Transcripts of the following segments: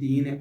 3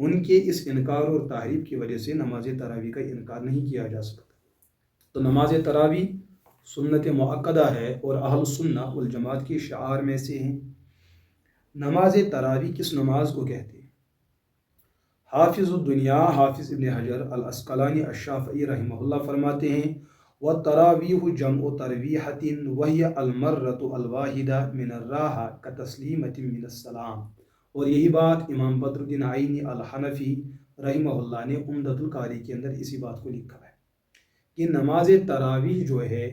ان کے اس انکار اور تحریف کی وجہ سے نماز تراویح کا انکار نہیں کیا جا سکتا۔ تو نماز تراویح سنت مؤکدہ ہے اور اہل سنہ والجماعت کے شعار میں سے ہیں۔ نماز تراویح کس نماز کو کہتے ہیں؟ حافظ الدنیا حافظ ابن حجر العسقلانی الشافعی رحمہ اللہ فرماتے ہیں وَالتَّرَاوِيحُ جَمْعُ تَرْوِيحَةٍ وَهِيَ الْمَرَّةُ الْوَاحِدَةُ مِنَ الرَّاحَةِ كَتَسْلِيمَةٍ مِنَ السَّلَامِ۔ اور یہی بات امام بدر الدین عینی الحنفی رحمہ اللہ نے عمدۃ القاری کے اندر اسی بات کو لکھا ہے کہ نماز تراویح جو ہے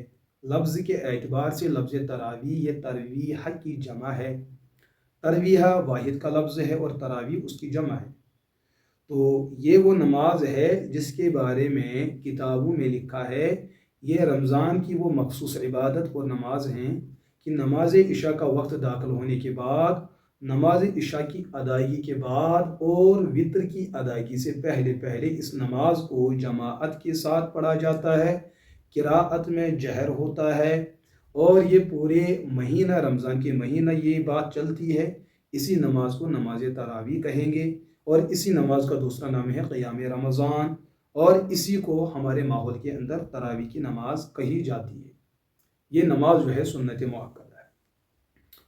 لفظ کے اعتبار سے لفظ تراویح یہ ترویح کی جمع ہے۔ ترویح واحد کا لفظ ہے اور تراویح اس کی جمع ہے۔ تو یہ وہ نماز ہے جس کے بارے میں کتابوں میں لکھا ہے یہ رمضان کی وہ مخصوص عبادت اور نماز ہیں کہ نماز عشاء کا وقت داخل ہونے کے بعد، نماز عشاء کی ادائیگی کے بعد اور وتر کی ادائیگی سے پہلے پہلے اس نماز کو جماعت کے ساتھ پڑھا جاتا ہے، قراءت میں جہر ہوتا ہے، اور یہ پورے مہینہ رمضان کے مہینہ یہ بات چلتی ہے۔ اسی نماز کو نماز تراویح کہیں گے، اور اسی نماز کا دوسرا نام ہے قیام رمضان، اور اسی کو ہمارے ماحول کے اندر تراویح کی نماز کہی جاتی ہے۔ یہ نماز جو ہے سنت مؤکدہ ہے،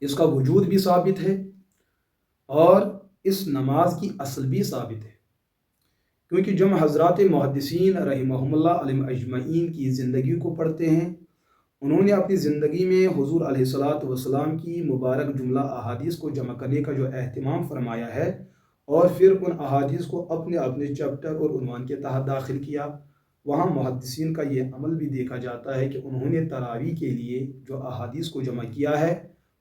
اس کا وجود بھی ثابت ہے اور اس نماز کی اصل بھی ثابت ہے، کیونکہ جب حضرات محدثین رحمہم اللہ علیہم اجمعین کی زندگی کو پڑھتے ہیں، انہوں نے اپنی زندگی میں حضور علیہ الصلاۃ والسلام کی مبارک جملہ احادیث کو جمع کرنے کا جو اہتمام فرمایا ہے، اور پھر ان احادیث کو اپنے اپنے چیپٹر اور عنوان کے تحت داخل کیا، وہاں محدثین کا یہ عمل بھی دیکھا جاتا ہے کہ انہوں نے تراویح کے لیے جو احادیث کو جمع کیا ہے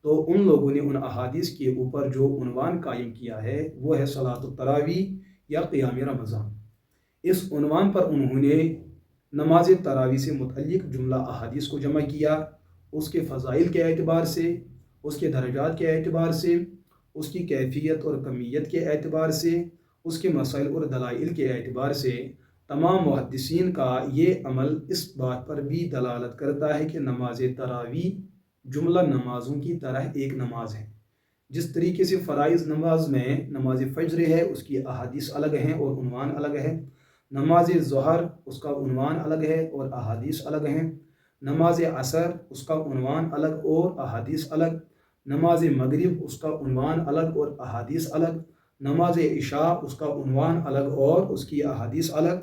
تو ان لوگوں نے ان احادیث کے اوپر جو عنوان قائم کیا ہے وہ ہے صلاۃ التراویح یا قیام رمضان۔ اس عنوان پر انہوں نے نماز تراویح سے متعلق جملہ احادیث کو جمع کیا، اس کے فضائل کے اعتبار سے، اس کے درجات کے اعتبار سے، اس کی کیفیت اور کمیت کے اعتبار سے، اس کے مسائل اور دلائل کے اعتبار سے۔ تمام محدثین کا یہ عمل اس بات پر بھی دلالت کرتا ہے کہ نماز تراویح جملہ نمازوں کی طرح ایک نماز ہے۔ جس طریقے سے فرائض نماز میں نماز فجر ہے اس کی احادیث الگ ہیں اور عنوان الگ ہے، نماز ظہر اس کا عنوان الگ ہے اور احادیث الگ ہیں، نماز عصر اس کا عنوان الگ اور احادیث الگ، نماز مغرب اس کا عنوان الگ اور احادیث الگ، نماز عشاء اس کا عنوان الگ اور اس کی احادیث الگ،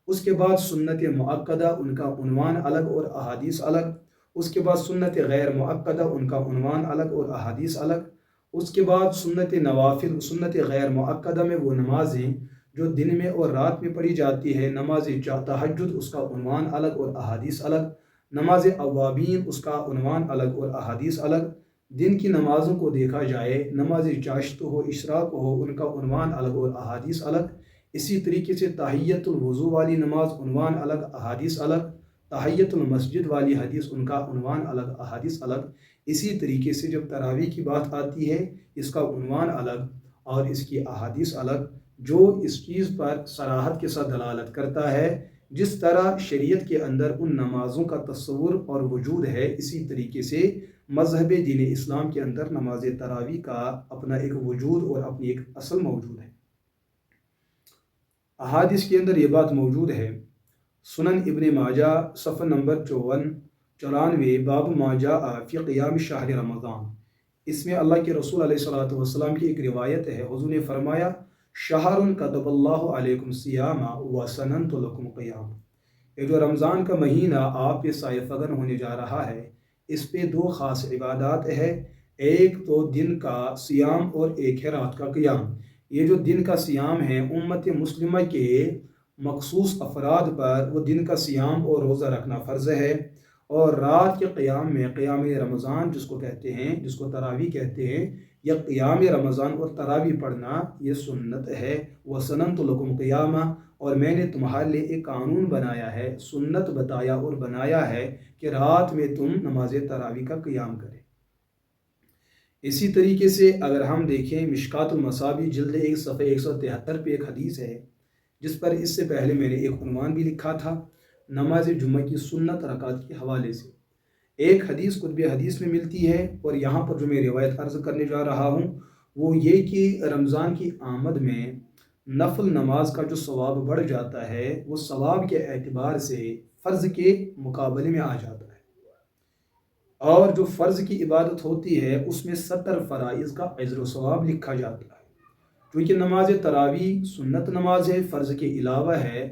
اس کے بعد سنت مؤکدہ ان کا عنوان الگ اور احادیث الگ، اس کے بعد سنت غیر مؤکدہ ان کا عنوان الگ اور احادیث الگ، اس کے بعد سنت نوافل سنت غیر مؤکدہ میں وہ نمازیں جو دن میں اور رات میں پڑھی جاتی ہے، نماز تہجد اس کا عنوان الگ اور احادیث الگ، نماز اوابین اس کا عنوان الگ اور احادیث الگ۔ دن کی نمازوں کو دیکھا جائے، نماز چاشت ہو اشراق ہو ان کا عنوان الگ اور احادیث الگ۔ اسی طریقے سے تحیت الوضو والی نماز عنوان الگ احادیث الگ، تحیت المسجد والی حدیث ان کا عنوان الگ احادیث الگ۔ اسی طریقے سے جب تراویح کی بات آتی ہے اس کا عنوان الگ اور اس کی احادیث الگ، جو اس چیز پر صراحت کے ساتھ دلالت کرتا ہے جس طرح شریعت کے اندر ان نمازوں کا تصور اور وجود ہے، اسی طریقے سے مذہب دین اسلام کے اندر نماز تراویح کا اپنا ایک وجود اور اپنی ایک اصل موجود ہے۔ احادیث کے اندر یہ بات موجود ہے، سنن ابن ماجہ صفحہ نمبر 94 باب ما جاء فی قیام شہر رمضان، اس میں اللہ کے رسول علیہ الصلوۃ والسلام کی ایک روایت ہے، حضور نے فرمایا شہر کتب اللہ علیکم صیام وسننت لکم قیام، یہ جو رمضان کا مہینہ آپ پہ سایہ فگن ہونے جا رہا ہے اس پہ دو خاص عبادات ہے، ایک تو دن کا سیام اور ایک ہے رات کا قیام۔ یہ جو دن کا سیام ہے امت مسلمہ کے مخصوص افراد پر وہ دن کا سیام اور روزہ رکھنا فرض ہے، اور رات کے قیام میں قیام رمضان جس کو کہتے ہیں، جس کو تراویح کہتے ہیں، یا قیام رمضان اور تراویح پڑھنا یہ سنت ہے۔ وَسَنَنْتُ لَكُمْ قِيَامًا، اور میں نے تمہارے لیے ایک قانون بنایا ہے، سنت بتایا اور بنایا ہے کہ رات میں تم نماز تراویح کا قیام کریں۔ اسی طریقے سے اگر ہم دیکھیں مشکات المصابیح جلد 1 صفحہ 173 پہ ایک حدیث ہے جس پر اس سے پہلے میں نے ایک عنوان بھی لکھا تھا، نماز جمعہ کی سنت رکعت کے حوالے سے۔ ایک حدیث کتب حدیث میں ملتی ہے، اور یہاں پر جو میں روایت عرض کرنے جا رہا ہوں وہ یہ کہ رمضان کی آمد میں نفل نماز کا جو ثواب بڑھ جاتا ہے وہ ثواب کے اعتبار سے فرض کے مقابلے میں آ جاتا ہے، اور جو فرض کی عبادت ہوتی ہے اس میں 70 فرائض کا اجر و ثواب لکھا جاتا ہے۔ چونکہ نماز تراویح سنت نماز ہے، فرض کے علاوہ ہے،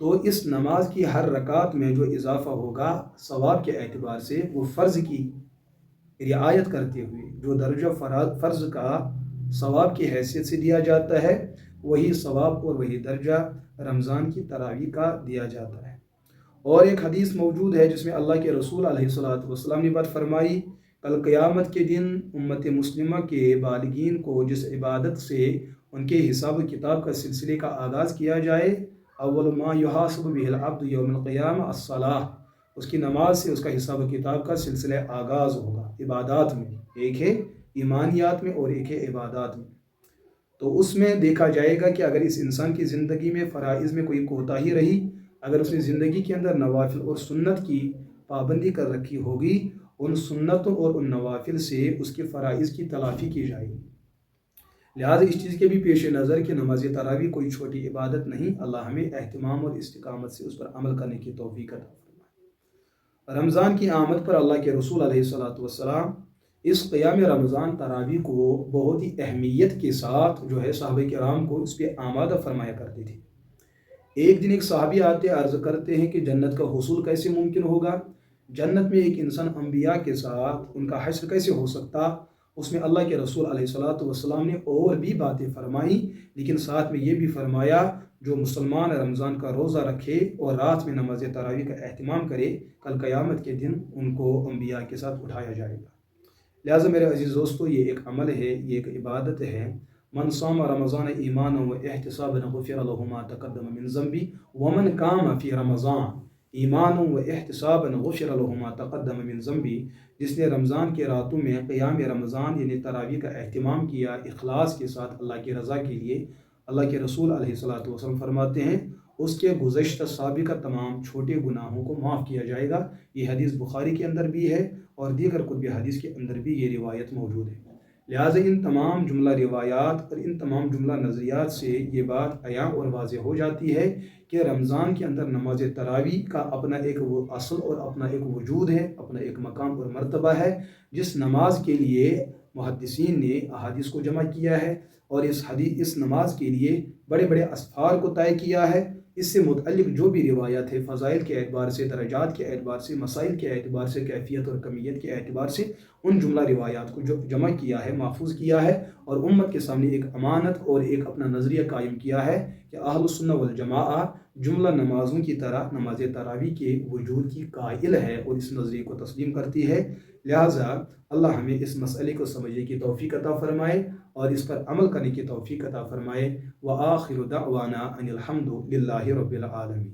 تو اس نماز کی ہر رکعت میں جو اضافہ ہوگا ثواب کے اعتبار سے وہ فرض کی رعایت کرتے ہوئے جو درجہ فرض کا ثواب کی حیثیت سے دیا جاتا ہے، وہی ثواب اور وہی درجہ رمضان کی تراویح کا دیا جاتا ہے۔ اور ایک حدیث موجود ہے جس میں اللہ کے رسول علیہ السلام نے بات فرمائی، کل قیامت کے دن امت مسلمہ کے بالغین کو جس عبادت سے ان کے حساب و کتاب کا سلسلے کا آغاز کیا جائے، اول ما یحاسب بہ العبد یوم القیامہ الصلاۃ، اس کی نماز سے اس کا حساب و کتاب کا سلسلہ آغاز ہوگا۔ عبادات میں ایک ہے ایمانیات میں اور ایک ہے عبادات میں، تو اس میں دیکھا جائے گا کہ اگر اس انسان کی زندگی میں فرائض میں کوئی کوتاہی رہی، اگر اس نے زندگی کے اندر نوافل اور سنت کی پابندی کر رکھی ہوگی، ان سنتوں اور ان نوافل سے اس کے فرائض کی تلافی کی جائے گی۔ لہٰذا اس چیز کے بھی پیش نظر کہ نماز تراویح کوئی چھوٹی عبادت نہیں، اللہ ہمیں اہتمام اور استقامت سے اس پر عمل کرنے کی توفیق عطا فرمائے۔ رمضان کی آمد پر اللہ کے رسول علیہ السلام اس قیام رمضان تراویح کو بہت ہی اہمیت کے ساتھ جو ہے صحابہ کرام کو اس پہ آمادہ فرمایا کرتے تھے۔ ایک دن ایک صحابی آتے عرض کرتے ہیں کہ جنت کا حصول کیسے ممکن ہوگا، جنت میں ایک انسان انبیاء کے ساتھ ان کا حشر کیسے ہو سکتا۔ اس میں اللہ کے رسول علیہ السلام نے اور بھی باتیں فرمائیں، لیکن ساتھ میں یہ بھی فرمایا جو مسلمان رمضان کا روزہ رکھے اور رات میں نماز تراویح کا اہتمام کرے، کل قیامت کے دن ان کو انبیاء کے ساتھ اٹھایا جائے گا۔ لہٰذا میرے عزیز دوستو، یہ ایک عمل ہے، یہ ایک عبادت ہے۔ من صام رمضان ایمانا و احتسابا غفر له ما تقدم من ذنبی ومن قام فی رمضان ایمانا و احتسابا غفر له ما تقدم من ذنبی، جس نے رمضان کے راتوں میں قیام رمضان یعنی تراویح کا اہتمام کیا اخلاص کے ساتھ اللہ کی رضا کے لیے، اللہ کے رسول علیہ السلام فرماتے ہیں اس کے گزشتہ سابقہ تمام چھوٹے گناہوں کو معاف کیا جائے گا۔ یہ حدیث بخاری کے اندر بھی ہے اور دیگر کتب حدیث کے اندر بھی یہ روایت موجود ہے۔ لہٰذا ان تمام جملہ روایات اور ان تمام جملہ نظریات سے یہ بات عیاں اور واضح ہو جاتی ہے کہ رمضان کے اندر نماز تراویح کا اپنا ایک وہ اصل اور اپنا ایک وجود ہے، اپنا ایک مقام اور مرتبہ ہے، جس نماز کے لیے محدثین نے احادیث کو جمع کیا ہے اور اس نماز کے لیے بڑے بڑے اسفار کو طے کیا ہے۔ اس سے متعلق جو بھی روایات ہے فضائل کے اعتبار سے، درجات کے اعتبار سے، مسائل کے اعتبار سے، کیفیت اور کمیت کے اعتبار سے ان جملہ روایات کو جو جمع کیا ہے، محفوظ کیا ہے اور امت کے سامنے ایک امانت اور ایک اپنا نظریہ قائم کیا ہے کہ اہل السنہ والجماعہ جملہ نمازوں کی طرح نماز تراویح کے وجود کی قائل ہے اور اس نظریے کو تسلیم کرتی ہے۔ لہٰذا اللہ ہمیں اس مسئلے کو سمجھنے کی توفیق عطا فرمائے اور اس پر عمل کرنے کی توفیق عطا فرمائے۔ وآخر دعوانا ان الحمد للہ رب العالمین۔